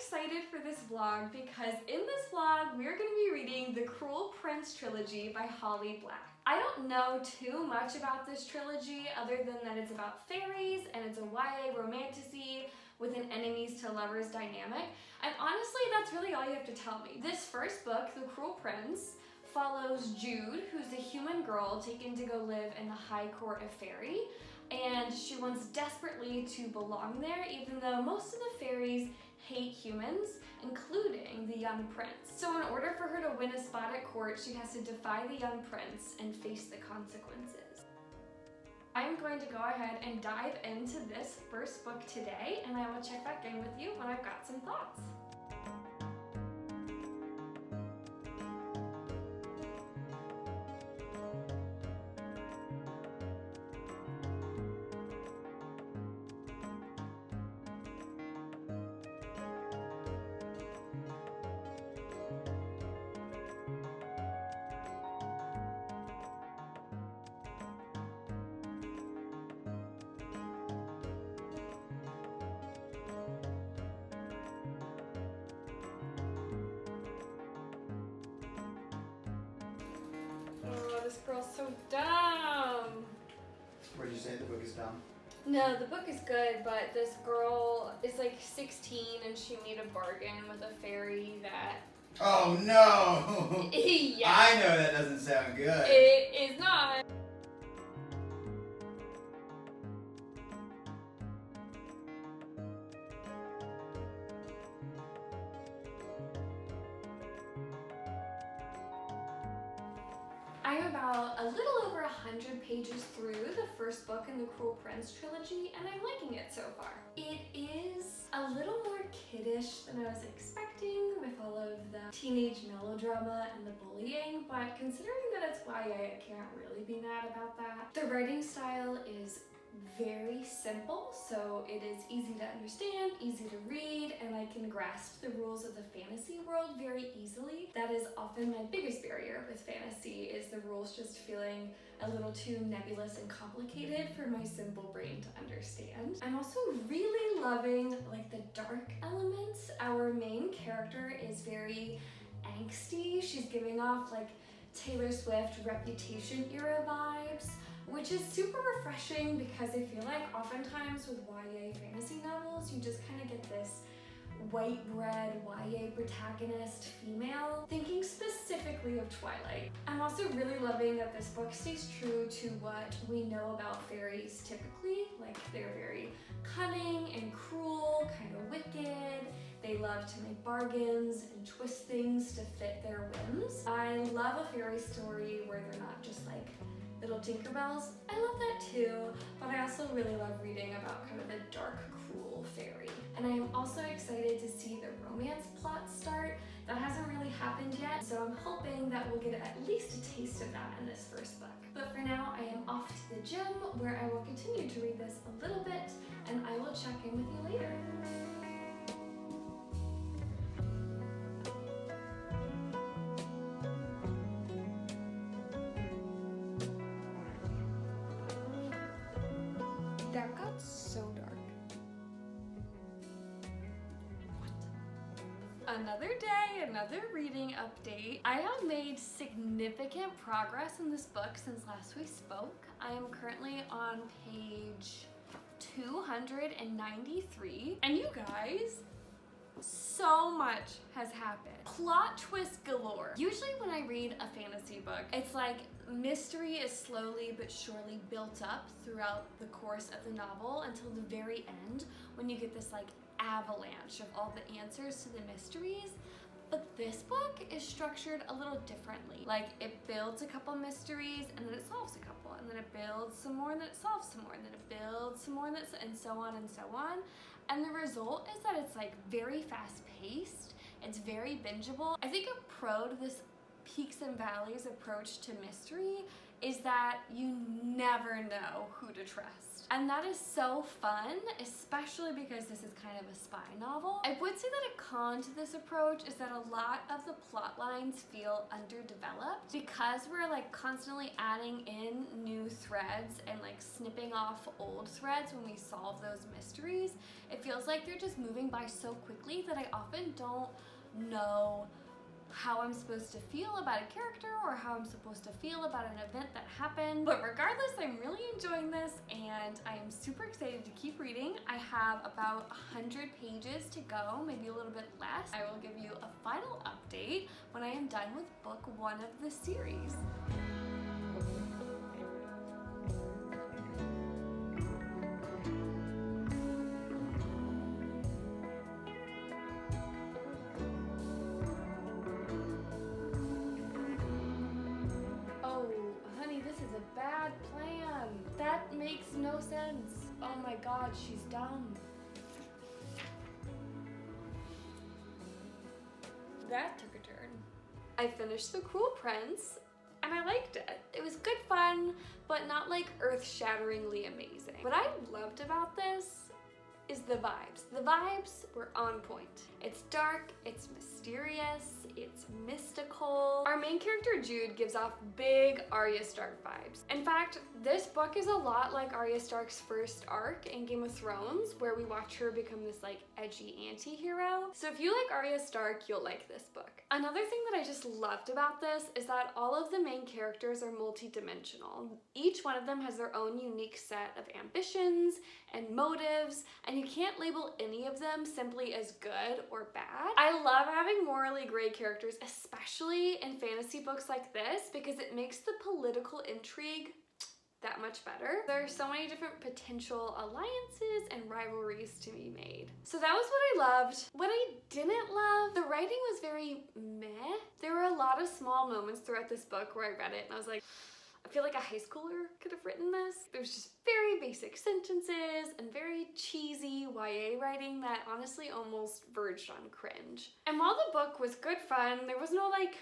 excited for this vlog because in this vlog we're going to be reading the Cruel Prince trilogy by Holly Black. I don't know too much about this trilogy other than that it's about fairies and it's a YA romantasy with an enemies to lovers dynamic, and honestly that's really all you have to tell me. This first book, The Cruel Prince, follows Jude, who's a human girl taken to go live in the high court of fairy, and she wants desperately to belong there even though most of the fairies hate humans, including the young prince. So in order for her to win a spot at court, she has to defy the young prince and face the consequences. I'm going to go ahead and dive into this first book today, and I will check back in with you when I've got some thoughts. Oh, this girl's so dumb. Where did you say the book is dumb? No, the book is good, but this girl is like 16 and she made a bargain with a fairy that... Oh no! Yeah. I know that doesn't sound good. It is not. I'm about a little over 100 pages through the first book in the Cruel Prince trilogy, and I'm liking it so far. It is a little more kiddish than I was expecting with all of the teenage melodrama and the bullying, but considering that it's YA, I can't really be mad about that. The writing style is very simple, so it is easy to understand, easy to read, and I can grasp the rules of the fantasy world very easily. That is often my biggest barrier with fantasy, is the rules just feeling a little too nebulous and complicated for my simple brain to understand. I'm also really loving like the dark elements. Our main character is very angsty. She's giving off like Taylor Swift Reputation era vibes, which is super refreshing because I feel like oftentimes with YA fantasy novels, you just kind of get this white bread YA protagonist female, thinking specifically of Twilight. I'm also really loving that this book stays true to what we know about fairies typically. Like, they're very cunning and cruel, kind of wicked. They love to make bargains and twist things to fit their whims. I love a fairy story where they're not just like little Tinkerbells. I love that too, but I also really love reading about kind of the dark, cruel fairy. And I am also excited to see the romance plot start. That hasn't really happened yet, so I'm hoping that we'll get at least a taste of that in this first book. But for now, I am off to the gym where I will continue to read this a little bit, and I will check in with you later. That got so dark. What? Another day, another reading update. I have made significant progress in this book since last we spoke. I am currently on page 293. And you guys, so much has happened. Plot twist galore. Usually when I read a fantasy book, it's like mystery is slowly but surely built up throughout the course of the novel until the very end when you get this like avalanche of all the answers to the mysteries. But this book is structured a little differently. Like, it builds a couple mysteries and then it solves a couple, and then it builds some more and then it solves some more, and then it builds some more and so on and so on. And the result is that it's like very fast paced, it's very bingeable. I think a pro to this peaks and valleys approach to mystery is that you never know who to trust. And that is so fun, especially because this is kind of a spy novel. I would say that a con to this approach is that a lot of the plot lines feel underdeveloped because we're like constantly adding in new threads and like snipping off old threads when we solve those mysteries. It feels like they're just moving by so quickly that I often don't know how I'm supposed to feel about a character or how I'm supposed to feel about an event that happened. But regardless, I'm really enjoying this and I am super excited to keep reading. I have about 100 pages to go, maybe a little bit less. I will give you a final update when I am done with book 1 of the series. Bad plan. That makes no sense. Oh my god, she's dumb. That took a turn. I finished The Cruel Prince and I liked it. It was good fun, but not like earth-shatteringly amazing. What I loved about this is the vibes. The vibes were on point. It's dark, it's mysterious, it's mystical. Our main character Jude gives off big Arya Stark vibes. In fact, this book is a lot like Arya Stark's first arc in Game of Thrones, where we watch her become this like edgy anti-hero. So if you like Arya Stark, you'll like this book. Another thing that I just loved about this is that all of the main characters are multi-dimensional. Each one of them has their own unique set of ambitions and motives, and you can't label any of them simply as good or bad. I love having morally gray characters, especially in fantasy books like this, because it makes the political intrigue that much better. There are so many different potential alliances and rivalries to be made. So that was what I loved. What I didn't love, the writing was very meh. There were a lot of small moments throughout this book where I read it and I was like, I feel like a high schooler could have written this. There's just very basic sentences and very cheesy YA writing that honestly almost verged on cringe. And while the book was good fun, there was no like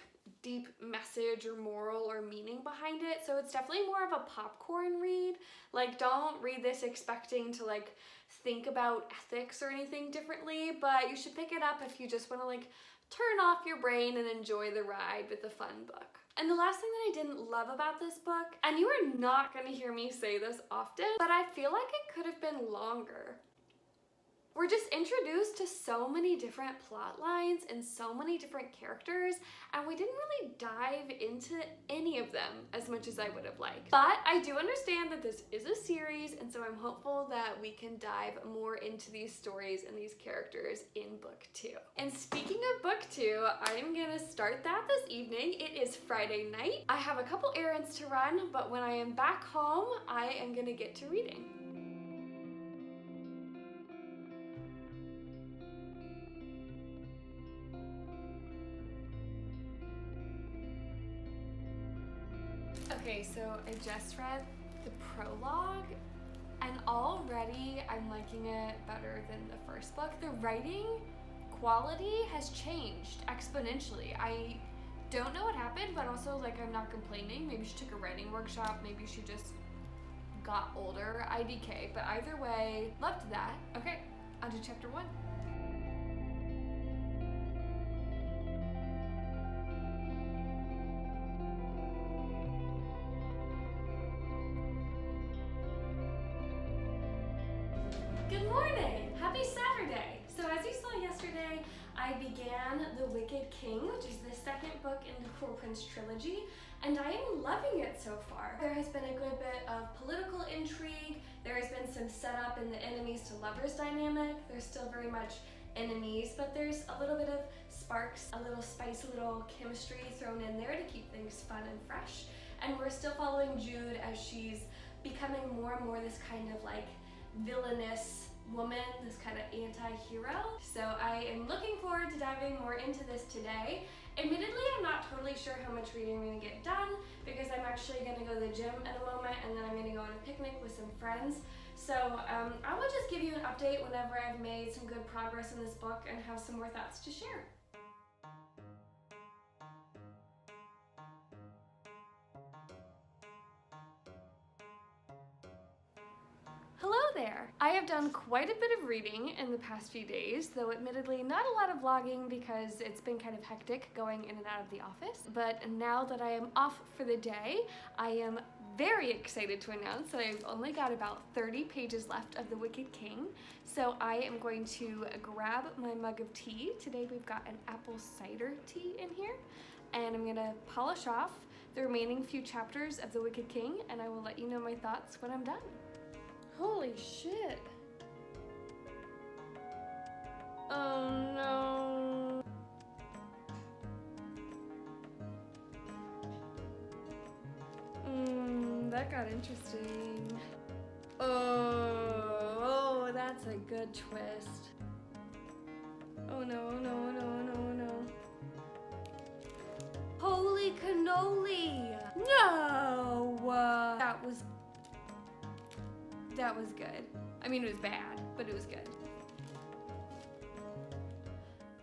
deep message or moral or meaning behind it. So it's definitely more of a popcorn read. Like, don't read this expecting to like think about ethics or anything differently, but you should pick it up if you just want to like turn off your brain and enjoy the ride with a fun book. And the last thing that I didn't love about this book, and you are not going to hear me say this often, but I feel like it could have been longer. We're just introduced to so many different plot lines and so many different characters, and we didn't really dive into any of them as much as I would have liked. But I do understand that this is a series, and so I'm hopeful that we can dive more into these stories and these characters in book 2. And speaking of book 2, I'm gonna start that this evening. It is Friday night. I have a couple errands to run, but when I am back home, I am gonna get to reading. Okay, so I just read the prologue and already I'm liking it better than the first book. The writing quality has changed exponentially. I don't know what happened, but also like I'm not complaining. Maybe she took a writing workshop, maybe she just got older, IDK, but either way, loved that. Okay, on to chapter 1. Good morning! Happy Saturday! So as you saw yesterday, I began The Wicked King, which is the second book in the Cruel Prince trilogy, and I am loving it so far. There has been a good bit of political intrigue, there has been some setup in the enemies to lovers dynamic. There's still very much enemies, but there's a little bit of sparks, a little spice, a little chemistry thrown in there to keep things fun and fresh. And we're still following Jude as she's becoming more and more this kind of like villainous woman, this kind of anti-hero. So I am looking forward to diving more into this today. Admittedly, I'm not totally sure how much reading I'm going to get done because I'm actually going to go to the gym in a moment and then I'm going to go on a picnic with some friends. So I will just give you an update whenever I've made some good progress in this book and have some more thoughts to share. there! I have done quite a bit of reading in the past few days, though admittedly not a lot of vlogging because it's been kind of hectic going in and out of the office. But now that I am off for the day, I am very excited to announce that I've only got about 30 pages left of The Wicked King. So I am going to grab my mug of tea. Today we've got an apple cider tea in here, and I'm gonna polish off the remaining few chapters of The Wicked King, and I will let you know my thoughts when I'm done. Holy shit. Oh no. That got interesting. Oh, that's a good twist. Oh no, oh no, oh no, oh no, oh no. Holy cannoli! No! That was good. I mean, it was bad, but it was good.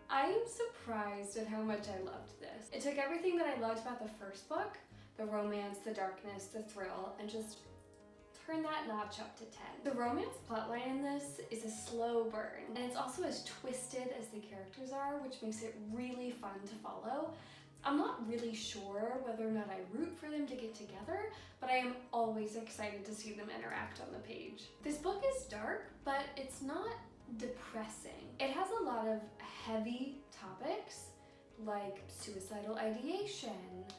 I am surprised at how much I loved this. It took everything that I loved about the first book, the romance, the darkness, the thrill, and just turn that notch up to 10. The romance plotline in this is a slow burn, and it's also as twisted as the characters are, which makes it really fun to follow. I'm not really sure whether or not I root for them to get together, but I am always excited to see them interact on the page. This book is dark, but it's not depressing. It has a lot of heavy topics like suicidal ideation,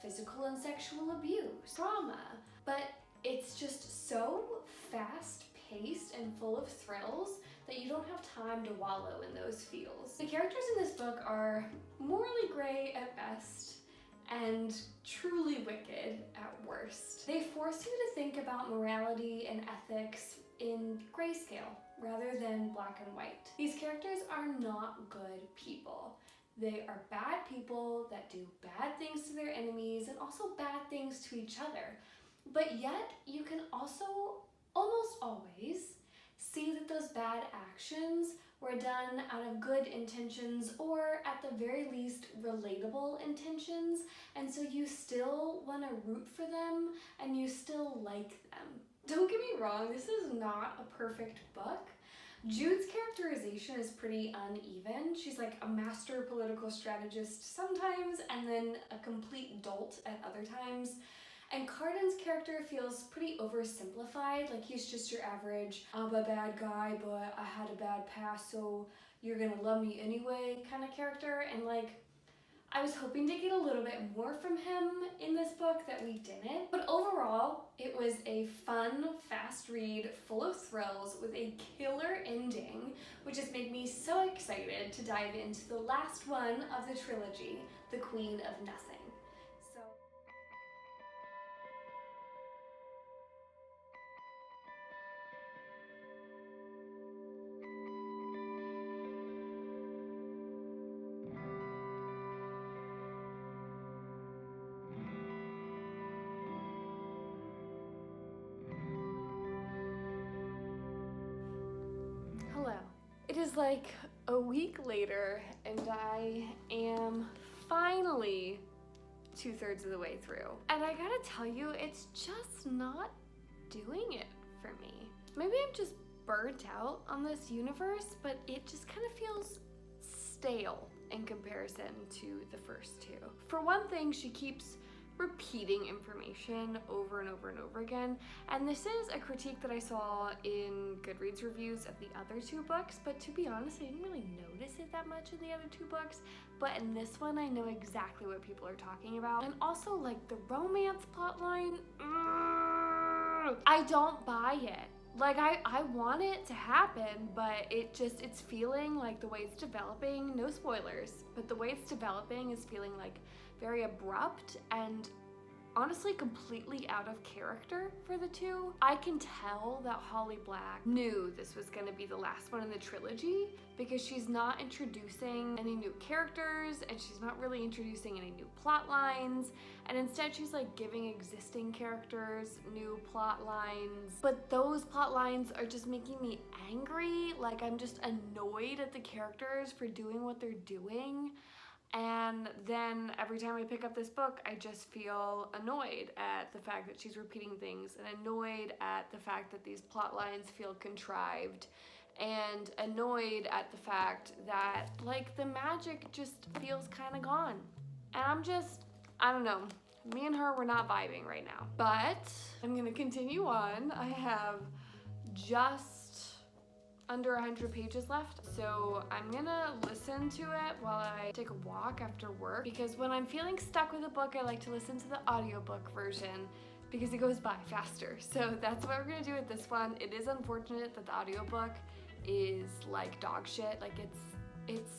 physical and sexual abuse, trauma, but it's just so fast-paced and full of thrills that you don't have time to wallow in those feels. The characters in this book are morally gray at best and truly wicked at worst. They force you to think about morality and ethics in grayscale rather than black and white. These characters are not good people. They are bad people that do bad things to their enemies and also bad things to each other. But yet, you can also almost always see that those bad actions were done out of good intentions, or at the very least relatable intentions, and so you still want to root for them and you still like them. Don't get me wrong, this is not a perfect book. Jude's characterization is pretty uneven. She's like a master political strategist sometimes and then a complete dolt at other times. And Carden's character feels pretty oversimplified, like he's just your average, I'm a bad guy, but I had a bad past, so you're gonna love me anyway kind of character. And like, I was hoping to get a little bit more from him in this book that we didn't. But overall, it was a fun, fast read, full of thrills, with a killer ending, which has made me so excited to dive into the last one of the trilogy, The Queen of Nothing. Hello. It is like a week later and I am finally 2/3 of the way through. And I gotta tell you, it's just not doing it for me. Maybe I'm just burnt out on this universe, but it just kind of feels stale in comparison to the first two. For one thing, she keeps repeating information over and over and over again, and this is a critique that I saw in Goodreads reviews of the other two books, but to be honest, I didn't really notice it that much in the other two books, but in this one I know exactly what people are talking about. And also, like, the romance plotline, I don't buy it. Like, I want it to happen, but it's feeling like the way it's developing, no spoilers, but the way it's developing is feeling like very abrupt and honestly completely out of character for the two. I can tell that Holly Black knew this was gonna be the last one in the trilogy because she's not introducing any new characters and she's not really introducing any new plot lines, and instead she's like giving existing characters new plot lines. But those plot lines are just making me angry. Like, I'm just annoyed at the characters for doing what they're doing. And then every time I pick up this book, I just feel annoyed at the fact that she's repeating things, and annoyed at the fact that these plot lines feel contrived, and annoyed at the fact that, like, the magic just feels kind of gone. And I don't know. Me and her, we're not vibing right now. But I'm gonna continue on. I have just under 100 pages left, so I'm gonna listen to it while I take a walk after work, because when I'm feeling stuck with a book, I like to listen to the audiobook version because it goes by faster. So that's what we're gonna do with this one. It is unfortunate that the audiobook is like dog shit. Like it's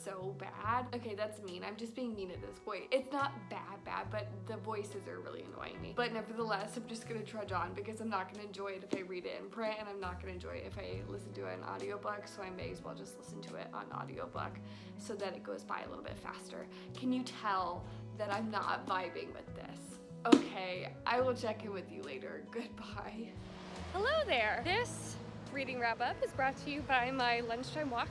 so bad. Okay, that's mean. I'm just being mean at this point. It's not bad, but the voices are really annoying me. But nevertheless, I'm just gonna trudge on because I'm not gonna enjoy it if I read it in print, and I'm not gonna enjoy it if I listen to it on audiobook, so I may as well just listen to it on audiobook so that it goes by a little bit faster. Can you tell that I'm not vibing with this? Okay, I will check in with you later. Goodbye. Hello there. This reading wrap up is brought to you by my lunchtime walk.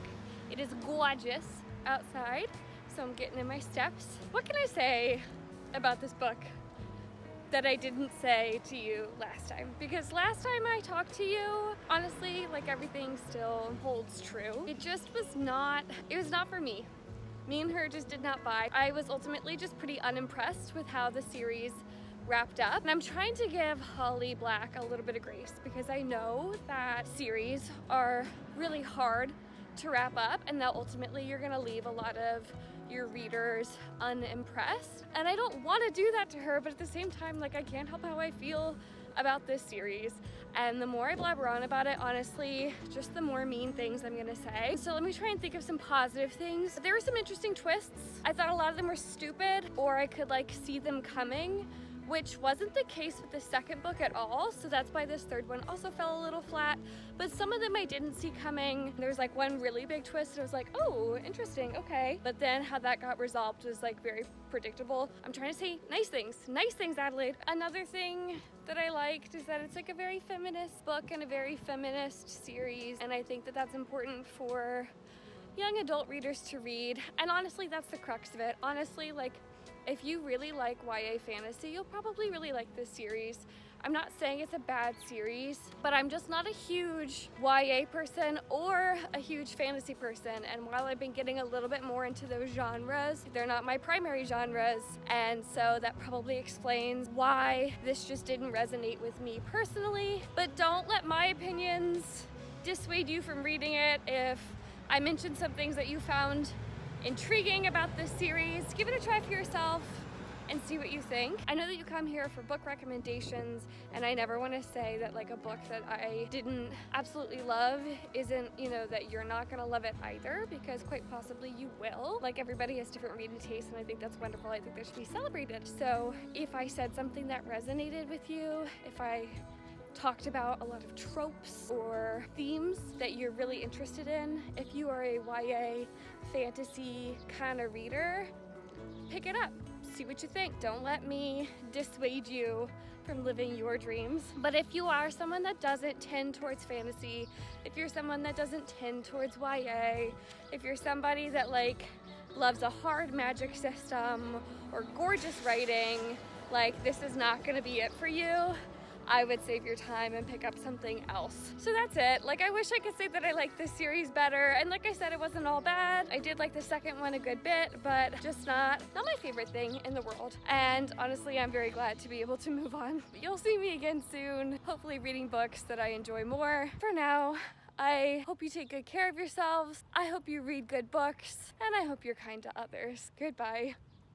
It is gorgeous outside, so I'm getting in my steps. What can I say about this book that I didn't say to you last time? Because last time I talked to you, honestly, like, everything still holds true. It was not for me. Me and her just did not vibe. I was ultimately just pretty unimpressed with how the series wrapped up. And I'm trying to give Holly Black a little bit of grace, because I know that series are really hard to wrap up, and that ultimately you're gonna leave a lot of your readers unimpressed. And I don't want to do that to her, but at the same time, like, I can't help how I feel about this series. And the more I blabber on about it, honestly, just the more mean things I'm gonna say. So let me try and think of some positive things. There were some interesting twists. I thought a lot of them were stupid, or I could, like, see them coming, which wasn't the case with the second book at all, so that's why this third one also fell a little flat. But some of them I didn't see coming. There was, like, one really big twist, and I was like, oh, interesting, okay. But then how that got resolved was, like, very predictable. I'm trying to say nice things, Adelaide. Another thing that I liked is that it's, like, a very feminist book and a very feminist series, and I think that that's important for young adult readers to read. And honestly, that's the crux of it. Honestly, like, if you really like YA fantasy, you'll probably really like this series. I'm not saying it's a bad series, but I'm just not a huge YA person or a huge fantasy person. And while I've been getting a little bit more into those genres, they're not my primary genres. And so that probably explains why this just didn't resonate with me personally. But don't let my opinions dissuade you from reading it. If I mentioned some things that you found intriguing about this series, give it a try for yourself and see what you think. I know that you come here for book recommendations, and I never want to say that, like, a book that I didn't absolutely love isn't, you know, that you're not gonna love it either, because quite possibly you will. Like, everybody has different reading tastes, and I think that's wonderful. I think that should be celebrated. So if I said something that resonated with you, if I talked about a lot of tropes or themes that you're really interested in, if you are a YA fantasy kind of reader, pick it up, see what you think. Don't let me dissuade you from living your dreams. But if you are someone that doesn't tend towards fantasy, if you're someone that doesn't tend towards YA, if you're somebody that, like, loves a hard magic system or gorgeous writing, like, this is not gonna be it for you. I would save your time and pick up something else. So that's it. Like, I wish I could say that I like this series better. And like I said, it wasn't all bad. I did like the second one a good bit, but just not my favorite thing in the world. And honestly, I'm very glad to be able to move on. You'll see me again soon, hopefully reading books that I enjoy more. For now, I hope you take good care of yourselves. I hope you read good books, and I hope you're kind to others. Goodbye.